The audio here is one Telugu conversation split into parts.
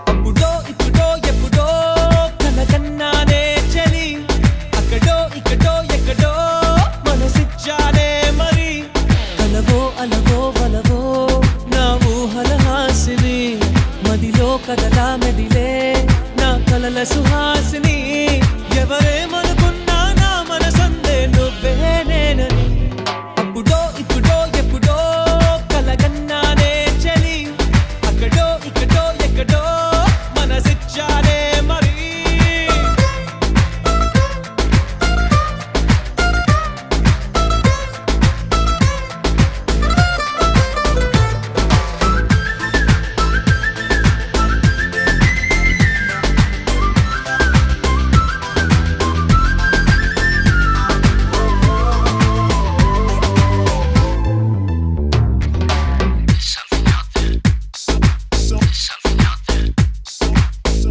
అప్పుడో ఇప్పుడో ఎప్పుడో కనకన్నానే చలి అక్కడో ఇక్కడో ఎక్కడో మనసిచ్చానే మరి కలవో అలవో వలవో నా ఊహల హాసిని మదిలో కదలా మెదిలే నా కలల సుహాసిని ఎవరేమనుకున్నా నా మనసందే నువ్వే నేనని అప్పుడో ఇప్పుడో ఎప్పుడో కలగన్నానే చలి అక్కడో ఇక్కడో ఎక్కడో మనసిచ్చానే మరి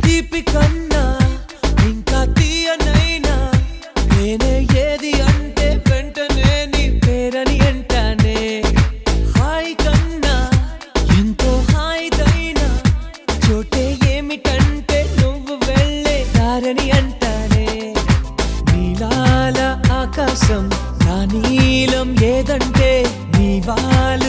తీపి కన్నా ఇంకా తీయనైనా నేనే ఏది అంటే వెంటనే నీ పేరని అంటానే హాయ్ కన్నా ఎంతో హాయిదైనా చోటే ఏమిటంటే నువ్వు వెళ్ళే దారని అంటానే నీలాల ఆకాశం నా నీలం ఏదంటే నీ వాళ్ళ